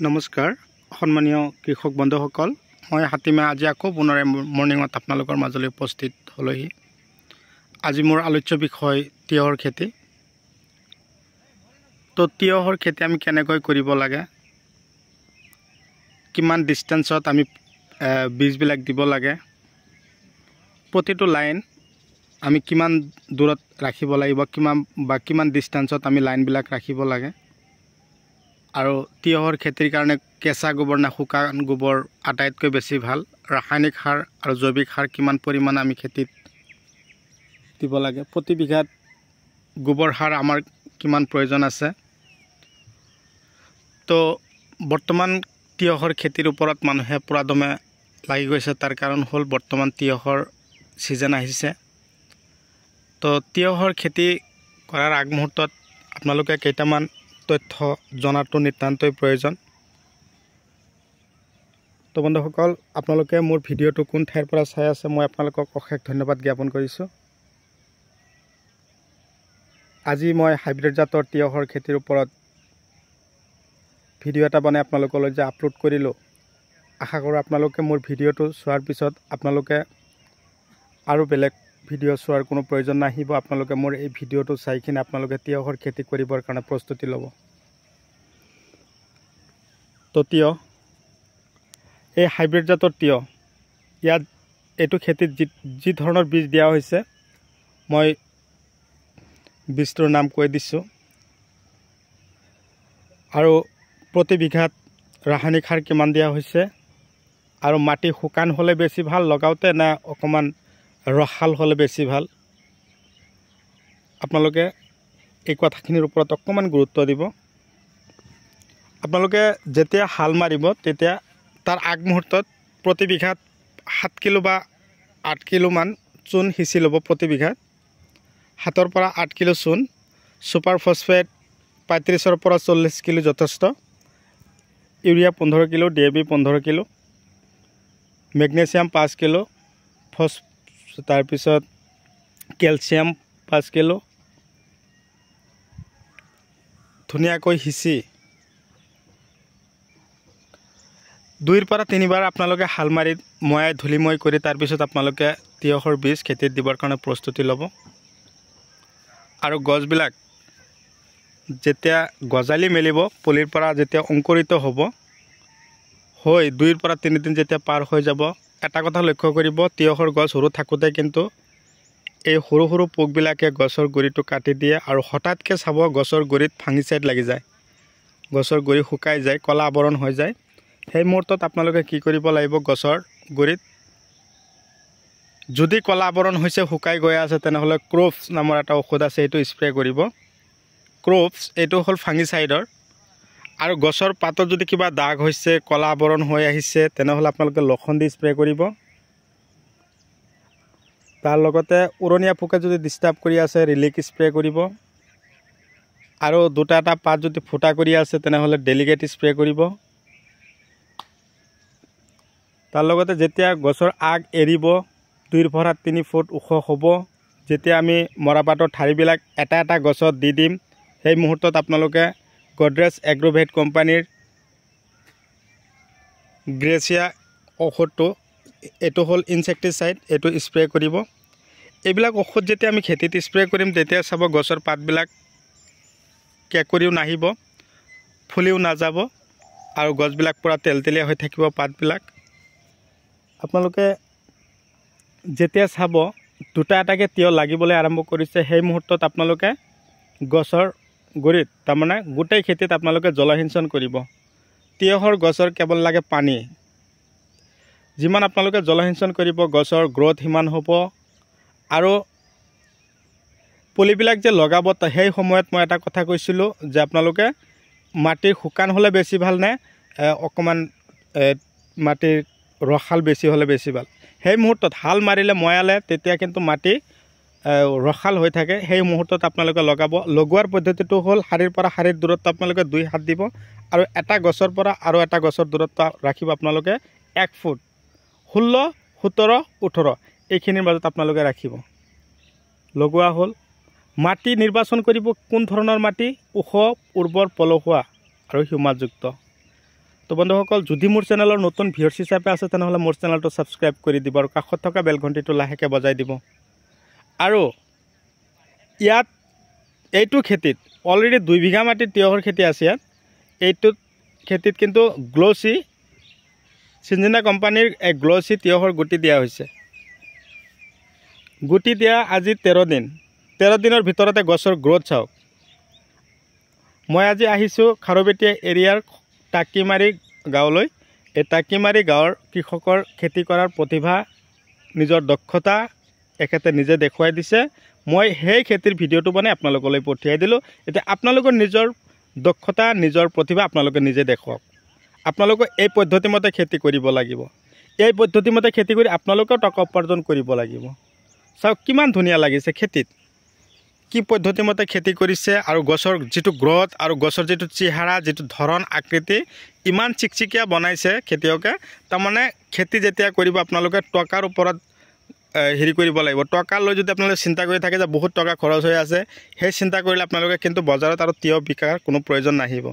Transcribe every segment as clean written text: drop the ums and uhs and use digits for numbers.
নমস্কাৰ সন্মানীয় কৃষক বন্ধুসকল মই হাতিমা আজি আকৌ পুনৰে মৰ্নিঙত আপোনালোকৰ মাজলৈ উপস্থিত হলহি। আজি মোৰ আলোচ্য বিষয় তিয়হৰ খেতি। তো তিয়হৰ খেতি আমি কেনেকৈ কৰিব লাগে, কিমান ডিষ্টেন্সত আমি বীজবিলাক দিব লাগে, প্ৰতিটো লাইন আমি কিমান দূৰত ৰাখিব লাগিব, কিমান ডিষ্টেন্সত আমি লাইনবিলাক ৰাখিব লাগে, আৰু তিয়হৰ খেতিৰ কাৰণে কেঁচা গোবৰ না শুকান গোবৰ আটাইতকৈ বেছি ভাল, ৰাসায়নিক সাৰ আৰু জৈৱিক সাৰ কিমান পৰিমাণে আমি খেতিত দিব লাগে, প্ৰতি বিঘাত গোবৰ সাৰ আমাৰ কিমান প্ৰয়োজন আছে। তো বৰ্তমান তিয়হৰ খেতিৰ ওপৰত মানুহে পুৰাদমে লাগি গৈছে। তাৰ কাৰণ হ'ল বৰ্তমান তিয়হৰ ছিজন আহিছে। তো তিয়হৰ খেতি কৰাৰ আগমুহূৰ্তত আপোনালোকে কেইটামান তথ্য জনাটো নিতান্তই প্ৰয়োজন। তো বন্ধুসকল, আপোনালোকে মোৰ ভিডিঅ'টো কোন ঠাইৰ পৰা চাই আছে মই আপোনালোকক অশেষ ধন্যবাদ জ্ঞাপন কৰিছোঁ। আজি মই হাইব্ৰিড জাতৰ তিয়হৰ খেতিৰ ওপৰত ভিডিঅ' এটা বনাই আপোনালোকলৈ যে আপলোড কৰিলোঁ। আশা কৰোঁ আপোনালোকে মোৰ ভিডিঅ'টো চোৱাৰ পিছত আপোনালোকে আৰু বেলেগ ভিডিঅ' চোৱাৰ কোনো প্ৰয়োজন নাহিব। আপোনালোকে মোৰ এই ভিডিঅ'টো চাই কিনে আপোনালোকে তিয়হৰ খেতি কৰিবৰ কাৰণে প্ৰস্তুতি ল'ব। তো তিয়হ, এই হাইব্ৰিড জাতৰ তিয়হ, ইয়াত এইটো খেতিত যি ধৰণৰ বীজ দিয়া হৈছে মই বীজটোৰ নাম কৈ দিছোঁ। আৰু প্ৰতি বিঘাত ৰাসায়নিক সাৰ কিমান দিয়া হৈছে, আৰু মাটি শুকান হ'লে বেছি ভাল লগাওঁতে নে অকণমান ৰসাল হ'লে বেছি ভাল, আপোনালোকে এই কথাখিনিৰ ওপৰত অকণমান গুৰুত্ব দিব। আপোনালোকে যেতিয়া হাল মাৰিব তেতিয়া তাৰ আগমুহূৰ্তত প্ৰতি বিঘাত 7 কিলো বা 8 কিলোমান চূণ সিঁচি ল'ব। প্ৰতি বিঘাত 7 পৰা 8 কিলো চূণ, ছুপাৰ ফছফেট 35 পৰা 40 কিলো যথেষ্ট, urea 15 kilo, DAP 15 kilo, magnesium 5 kilo, তাৰপিছত কেলছিয়াম 5 কিলো ধুনীয়াকৈ সিঁচি 2 পৰা 3 বাৰ আপোনালোকে হাল মাৰি ময়াই ধূলিময় কৰি তাৰপিছত আপোনালোকে তিয়হৰ বীজ খেতিত দিবৰ কাৰণে প্ৰস্তুতি ল'ব। আৰু গছবিলাক যেতিয়া গজালি মেলিব, পুলিৰ পৰা যেতিয়া অংকুৰিত হ'ব, হৈ 2 পৰা 3 দিন যেতিয়া পাৰ হৈ যাব, এটা কথা লক্ষ্য কৰিব, তিয়হৰ গছ সৰু থাকোঁতে কিন্তু এই সৰু সৰু পোকবিলাকে গছৰ গুৰিটো কাটি দিয়ে, আৰু হঠাৎকৈ চাব গছৰ গুৰিত ফাংগিচাইড লাগি যায়, গছৰ গুৰি শুকাই যায়, ক'লা আৱৰণ হৈ যায়। সেই মুহূৰ্তত আপোনালোকে কি কৰিব লাগিব, গছৰ গুৰিত যদি ক'লা আৱৰণ হৈছে, শুকাই গৈ আছে, তেনেহ'লে ক্ৰোপছ নামৰ এটা ঔষধ আছে, এইটো স্প্ৰে কৰিব। ক্ৰোপছ এইটো হ'ল ফাংগিচাইডৰ। আৰু গছৰ পাতত যদি কিবা দাগ হৈছে, ক'লা আৱৰণ হৈ আহিছে, তেনেহ'লে আপোনালোকে লক্ষণ দি স্প্ৰে কৰিব। তাৰ লগতে উৰণীয়া পোকে যদি ডিষ্টাৰ্ব কৰি আছে, ৰিলিক স্প্ৰে কৰিব। আৰু দুটা এটা পাত যদি ফুটা কৰি আছে, তেনেহ'লে ডেলিগেট স্প্ৰে কৰিব। তাৰ লগতে যেতিয়া গছৰ আগ এৰিব, 2 পৰা 3 ফুট ওখ হ'ব, যেতিয়া আমি মৰাপাতৰ ঠাৰিবিলাক এটা এটা গছত দি দিম, সেই মুহূৰ্তত আপোনালোকে গডৰেজ এগ্ৰোভেট কোম্পানীৰ গ্ৰেচিয়া ঔষধটো, এইটো হ'ল ইনচেক্টিচাইড, এইটো স্প্ৰে কৰিব। এইবিলাক ঔষধ যেতিয়া আমি খেতিত স্প্ৰে কৰিম, তেতিয়া চাব গছৰ পাতবিলাক কেঁকুৰিও নাহিব, ফুলিও নাযাব, আৰু গছবিলাক পূৰা তেলতেলীয়া হৈ থাকিব পাতবিলাক। আপোনালোকে যেতিয়া চাব 2টা এটাকৈ তিয়হ লাগিবলৈ আৰম্ভ কৰিছে, সেই মুহূৰ্তত আপোনালোকে গছৰ গুৰিত, তাৰমানে গোটেই খেতিত আপোনালোকে জলসিঞ্চন কৰিব। তিয়হৰ গছৰ কেৱল লাগে পানী। যিমান আপোনালোকে জলসিঞ্চন কৰিব, গছৰ গ্ৰ'থ সিমান হ'ব। আৰু পুলিবিলাক যে লগাব, সেই সময়ত মই এটা কথা কৈছিলোঁ যে আপোনালোকে মাটিৰ শুকান হ'লে বেছি ভাল নে অকণমান মাটিৰ ৰসাল বেছি হ'লে বেছি ভাল। সেই মুহূৰ্তত হাল মাৰিলে, ময়ালে, তেতিয়া কিন্তু মাটি ৰসাল হৈ থাকে, সেই মুহূৰ্তত আপোনালোকে লগাব। লগোৱাৰ পদ্ধতিটো হ'ল শাৰীৰ পৰা শাৰীৰ দূৰত্ব আপোনালোকে 2 হাত দিব, আৰু এটা গছৰ পৰা আৰু এটা গছৰ দূৰত্ব ৰাখিব আপোনালোকে 1 ফুট, 16, 17, 18 এইখিনিৰ মাজত আপোনালোকে ৰাখিব। লগোৱা হ'ল। মাটি নিৰ্বাচন কৰিব, কোন ধৰণৰ মাটি, ওখ, উৰ্বৰ, পলসুৱা আৰু হিউমাছযুক্ত। তো বন্ধুসকল যদি মোৰ চেনেলৰ নতুন ভিউয়াৰ্স হিচাপে আছে তেনেহ'লে মোৰ চেনেলটো সাবস্ক্ৰাইব কৰি দিব আৰু কাষত থকা বেল ঘণ্টিটো লাহেকৈ বজাই দিব। আৰু ইয়াত এইটো খেতিত অলৰেডি 2 বিঘা মাটিত তিয়হৰ খেতি আছে। ইয়াত এইটো খেতিত কিন্তু গ্লোসি সিঞ্জিনা কোম্পানীৰ এক গ্লোসি তিয়হৰ গুটি দিয়া হৈছে। গুটি দিয়া আজি 13 দিন। 13 দিনৰ ভিতৰতে গছৰ গ্ৰোথ চাওক। মই আজি আহিছোঁ খাৰুপেটীয়া এৰিয়াৰ টাকিমাৰী গাঁৱলৈ। এই টাকিমাৰী গাঁৱৰ কৃষকৰ খেতি কৰাৰ প্ৰতিভা নিজৰ দক্ষতা এখেতে নিজে দেখুৱাই দিছে। মই সেই খেতিৰ ভিডিঅ'টো বনাই আপোনালোকলৈ পঠিয়াই দিলোঁ। এতিয়া আপোনালোকৰ নিজৰ দক্ষতা নিজৰ প্ৰতিভা আপোনালোকে নিজে দেখুৱাওক। আপোনালোকে এই পদ্ধতিমতে খেতি কৰিব লাগিব। এই পদ্ধতিমতে খেতি কৰি আপোনালোকেও টকা উপাৰ্জন কৰিব লাগিব। চাওক কিমান ধুনীয়া লাগিছে খেতিত, কি পদ্ধতিমতে খেতি কৰিছে আৰু গছৰ যিটো গ্ৰোথ আৰু গছৰ যিটো চেহাৰা যিটো ধৰণ আকৃতি ইমান চিকচিকিয়া বনাইছে খেতিয়কে। তাৰমানে খেতি যেতিয়া কৰিব আপোনালোকে টকাৰ ওপৰত হেৰি কৰিব লাগিব। টকা লৈ যদি আপোনালোকে চিন্তা কৰি থাকে যে বহুত টকা খৰচ হৈ আছে, সেই চিন্তা কৰিলে আপোনালোকে কিন্তু বজাৰত আৰু তিয়হ বিকাৰ কোনো প্ৰয়োজন নাহিব।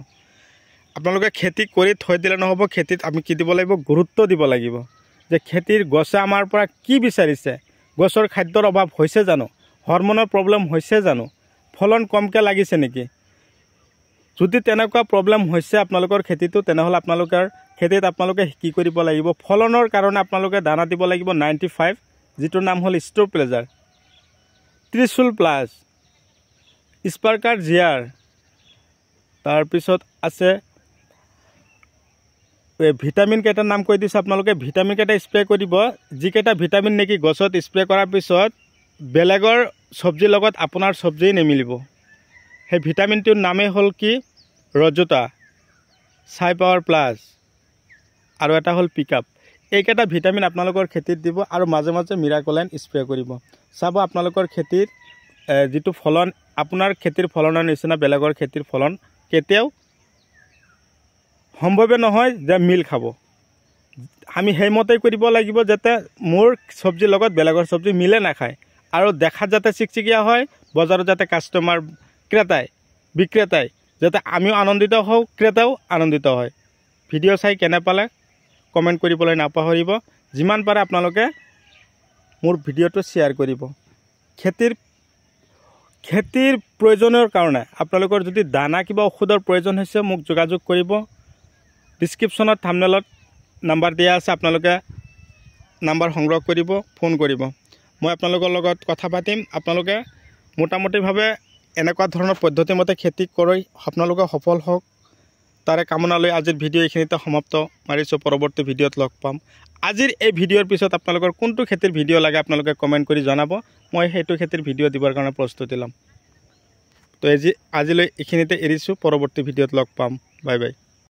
আপোনালোকে খেতি কৰি থৈ দিলে নহ'ব। খেতিত আমি কি দিব লাগিব, গুৰুত্ব দিব লাগিব যে খেতিৰ গছে আমাৰ পৰা কি বিচাৰিছে, গছৰ খাদ্যৰ অভাৱ হৈছে জানো, হৰমনৰ প্ৰব্লেম হৈছে জানো, ফলন কমকৈ লাগিছে নেকি। যদি তেনেকুৱা প্ৰব্লেম হৈছে আপোনালোকৰ খেতিটো তেনেহ'লে আপোনালোকৰ খেতিত আপোনালোকে কি কৰিব লাগিব, ফলনৰ কাৰণে আপোনালোকে দানা দিব লাগিব 95, যিটোৰ নাম হ'ল ষ্টৰ প্লেজাৰ, ত্ৰিশুল প্লাছ, স্পাৰ্কাৰ জিয়াৰ, তাৰপিছত আছে ভিটামিন কেইটাৰ নাম কৈ দিছোঁ। আপোনালোকে ভিটামিন কেইটা স্প্ৰে কৰিব, যিকেইটা ভিটামিন নেকি গছত স্প্ৰে কৰাৰ পিছত বেলেগৰ চব্জিৰ লগত আপোনাৰ চব্জি নিমিলিব। সেই ভিটামিনটোৰ নামেই হ'ল কি, ৰজোটা, চাই পাৱাৰ প্লাছ আৰু এটা হ'ল পিকআপ। এইকেইটা ভিটামিন আপোনালোকৰ খেতিত দিব আৰু মাজে মাজে মিৰাকলাইন স্প্ৰে কৰিব। চাব আপোনালোকৰ খেতিৰ যিটো ফলন, আপোনাৰ খেতিৰ ফলনৰ নিচিনা বেলেগৰ খেতিৰ ফলন কেতিয়াও সম্ভৱে নহয় যে মিল খাব। আমি সেইমতেই কৰিব লাগিব যাতে মোৰ চব্জিৰ লগত বেলেগৰ চব্জি মিলে নাখায় আৰু দেখাত যাতে চিকচিকীয়া হয়, বজাৰত যাতে কাষ্টমাৰ বিক্ৰেতাই যাতে আমিও আনন্দিত হওঁ, ক্ৰেতাও আনন্দিত হয়। ভিডিঅ' চাই কেনে পালে কমেণ্ট কৰিবলৈ নাপাহৰিব। যিমান পাৰে আপোনালোকে মোৰ ভিডিঅ'টো শ্বেয়াৰ কৰিব। খেতিৰ প্ৰয়োজনৰ কাৰণে আপোনালোকৰ যদি দানা কিবা ঔষধৰ প্ৰয়োজন হৈছে মোক যোগাযোগ কৰিব। ডিছক্ৰিপশ্যনত থাম্বনেলত নাম্বাৰ দিয়া আছে, আপোনালোকে নাম্বাৰ সংগ্ৰহ কৰিব, ফোন কৰিব। মই আপোনালোকৰ লগত কথা পাতিম। আপোনালোকে মোটামুটিভাৱে এনেকুৱা ধৰণৰ পদ্ধতিমতে খেতি কৰি আপোনালোকে সফল হওক, তাৰে কামনা লৈ আজিৰ ভিডিঅ' এইখিনিতে সমাপ্ত মাৰিছোঁ। পৰৱৰ্তী ভিডিঅ'ত লগ পাম। আজিৰ এই ভিডিঅ'ৰ পিছত আপোনালোকৰ কোনটো খেতিৰ ভিডিঅ' লাগে আপোনালোকে কমেণ্ট কৰি জনাব। মই সেইটো খেতিৰ ভিডিঅ' দিবৰ কাৰণে প্ৰস্তুতি ল'ম। তো আজিলৈ এইখিনিতে এৰিছোঁ, পৰৱৰ্তী ভিডিঅ'ত লগ পাম। Bye bye.